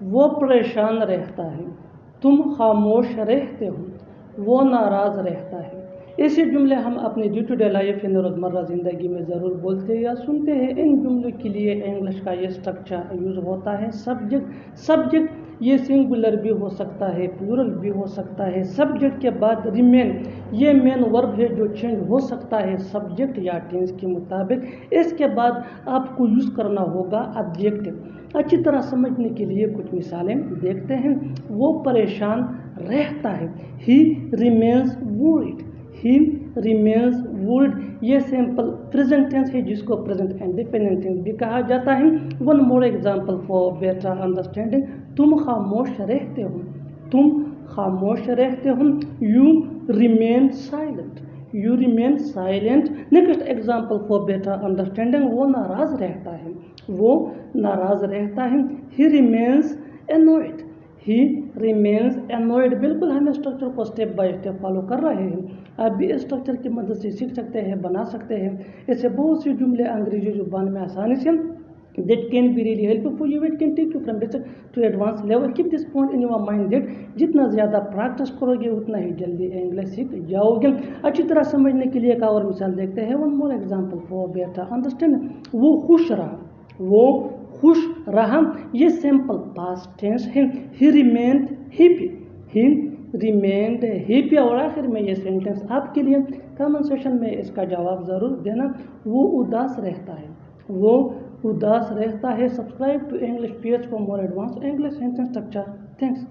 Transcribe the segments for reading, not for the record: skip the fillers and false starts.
وہ پریشان رہتا ہے، تم خاموش رہتے ہو، وہ ناراض رہتا ہے۔ ایسے جملے ہم اپنے ڈے ٹو ڈے لائف یعنی روزمرہ زندگی میں ضرور بولتے یا سنتے ہیں۔ ان جملوں کے لیے انگلش کا یہ اسٹرکچر یوز ہوتا ہے۔ سبجیکٹ یہ سنگولر بھی ہو سکتا ہے، پلورل بھی ہو سکتا ہے۔ سبجیکٹ کے بعد ریمین یہ مین ورب ہے جو چینج ہو سکتا ہے سبجیکٹ یا ٹینس کے مطابق۔ اس کے بعد آپ کو یوز کرنا ہوگا ایڈجیکٹو۔ اچھی طرح سمجھنے کے لیے کچھ مثالیں دیکھتے ہیں۔ وہ پریشان رہتا ہے، he remains word, he remains word یہ سمپل پریزنٹ ٹینس ہے جس کو پریزنٹ انڈیپینڈنٹ ٹینس بھی کہا جاتا ہے۔ One more example for better understanding, تم خاموش رہتے ہو، تم خاموش رہتے ہو، you remain silent, you remain silent. Next example for better understanding, وہ ناراض رہتا ہے، وہ ناراض رہتا ہے، he remains annoyed, he remains annoyed. بالکل ہم اسٹرکچر کو اسٹیپ بائی اسٹیپ فالو کر رہے ہیں، آپ بھی اسٹرکچر کی مدد سے سیکھ سکتے ہیں، بنا سکتے ہیں۔ ایسے بہت سی جملے انگریزی زبان میں آسانی سے that can be really helpful for you. It can take you from basic to advanced level. Keep this point in your mind that جتنا زیادہ پریکٹس کرو گے اتنا ہی جلدی انگلش سیکھ جاؤ گے۔ اچھی طرح سمجھنے کے لیے ایک اور مثال دیکھتے ہیں۔ One more example for better understanding, وہ خوش رہا، وہ خوش رہا یہ سمپل پاسٹ ٹینس ہے، ہی ریمینڈ ہیپی، ہی ریمینڈ ہیپی۔ اور آخر میں یہ سینٹینس آپ کے لیے کامن سیشن میں اس کا جواب ضرور دینا، وہ اداس رہتا ہے، وہ اداس رہتا ہے۔ Subscribe to English page for more advance English sentence structure. Thanks.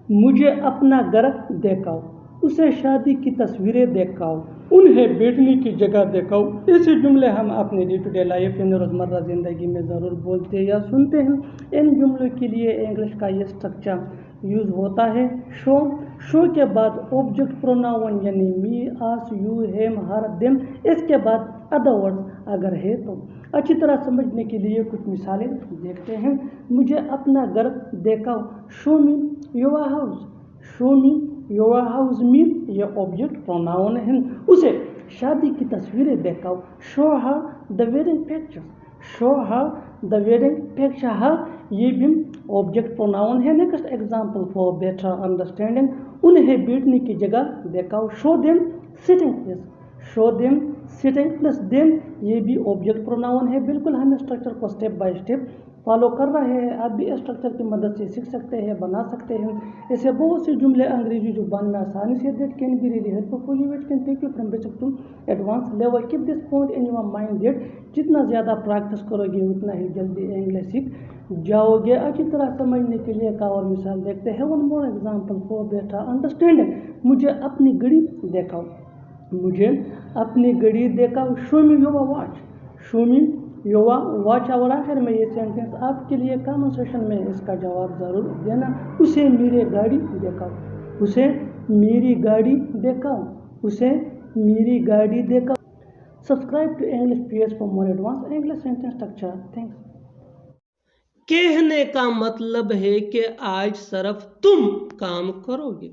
مجھے اپنا گھر دکھاؤ، اسے شادی کی تصویریں دکھاؤ، انہیں بیٹھنے کی جگہ دکھاؤ۔ ایسے جملے ہم اپنے ڈے ٹو ڈے لائف یعنی روزمرہ زندگی میں ضرور بولتے یا سنتے ہیں۔ ان جملوں کے لیے انگلش کا یہ اسٹرکچر یوز ہوتا ہے۔ شو کے بعد آبجیکٹ پروناؤن یعنی می، اس، یو، ہیم، ہر، دیم، اس کے بعد ادر ورڈز اگر ہے تو۔ اچھی طرح سمجھنے کے لیے کچھ مثالیں دیکھتے ہیں۔ مجھے اپنا گھر دکھاؤ، show me your house, show me your house. Me یہ آبجیکٹ پروناؤن ہے۔ اسے شادی کی تصویریں دکھاؤ، show her the wedding picture, show her the wedding picture. Her یہ بھی آبجیکٹ پروناؤن ہے۔ Next example for better understanding, انہیں بیٹھنے کی جگہ دکھاؤ، show them sitting place, show them sitting place. Them یہ بھی آبجیکٹ پروناؤن ہے۔ بالکل ہم اسٹرکچر کو اسٹیپ بائی اسٹیپ فالو کر رہے ہیں، آپ بھی اسٹرکچر کی مدد سے سیکھ سکتے ہیں، بنا سکتے ہیں۔ ایسے بہت سے جملے انگریزی زبان میں آسانی سے that can be really helpful for you. It can take you from basic to advanced level. Keep this point in your mind that جتنا زیادہ پریکٹس کرو گے اتنا ہی جلدی انگلش سیکھ جاؤ گے۔ اچھی طرح سمجھنے کے لیے ایک اور مثال دیکھتے ہیں۔ One more example for better understanding, مجھے اپنی گھڑی دکھاؤ، مجھے اپنی گھڑی دکھاؤ، show me your watch, show me your watch. اور آخر میں یہ سینٹینس آپ کے لیے کامن سیشن میں اس کا جواب ضرور دینا، اسے میری گاڑی دکھاؤ، اسے میری گاڑی دکھاؤ، اسے میری گاڑی دکھاؤ۔ Subscribe to English page for more advance English sentence structure. Thanks. کہنے کا مطلب ہے کہ آج صرف تم کام کرو گے۔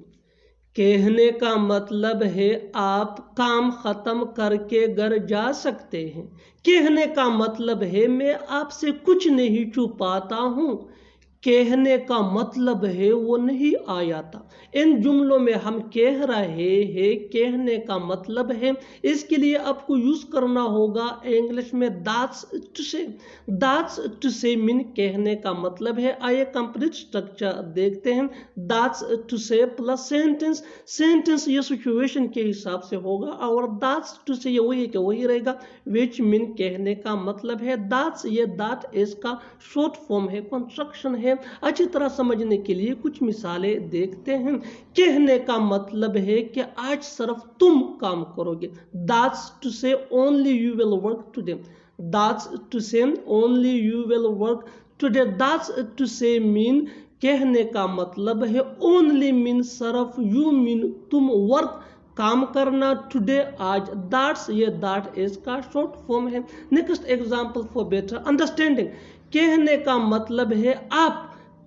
کہنے کا مطلب ہے آپ کام ختم کر کے گھر جا سکتے ہیں۔ کہنے کا مطلب ہے میں آپ سے کچھ نہیں چھپاتا ہوں۔ کہنے کا مطلب ہے وہ نہیں آیا تھا۔ ان جملوں میں ہم کہہ رہے ہیں کہنے کا مطلب ہے، اس کے لیے آپ کو یوز کرنا ہوگا انگلش میں that's to say۔ that's to say مین کہنے کا مطلب ہے۔ آئیے کمپلیٹ اسٹرکچر دیکھتے ہیں۔ that's to say plus sentence, sentence یہ سچویشن کے حساب سے ہوگا، اور that's to say یہ وہی کہ وہی رہے گا، which مین کہنے کا مطلب ہے۔ that's یہ that is کا شارٹ فارم ہے، کنسٹرکشن ہے۔ اچھی طرح سمجھنے کے لیے کچھ مثالیں دیکھتے ہیں۔ کہنے کا مطلب ہے کہ آج صرف تم کام کرو گے۔ that's to say only you will work today۔ that's to say only you will work today۔ that's to say mean کہنے کا مطلب ہے، only mean صرف، you mean تم، work کام کرنا، today آج، that's یہ that is کا شارٹ فارم ہے۔ Next example for better understanding, کہنے کا مطلب ہے آپ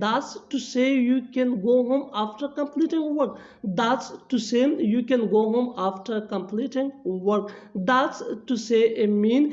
That's to say you can go home after completing work. That's to say you can go home after completing work. That's to say mean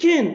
Can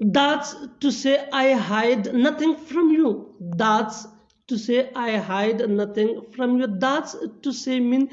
That's to say I hide nothing from you. That's to say I hide nothing from you. That's to say mean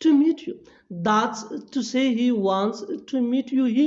to meet you. That's to say he wants to meet you. He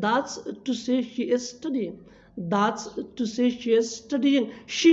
That's to say she is studying. That's to say she is studying. She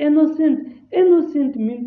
innocent. Innocent mean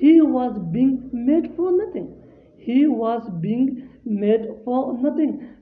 He was being made for nothing. He was being made for nothing.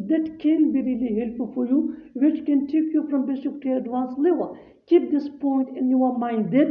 that can be really helpful for you, which can take you from basic to advanced level. Keep this point in your mind that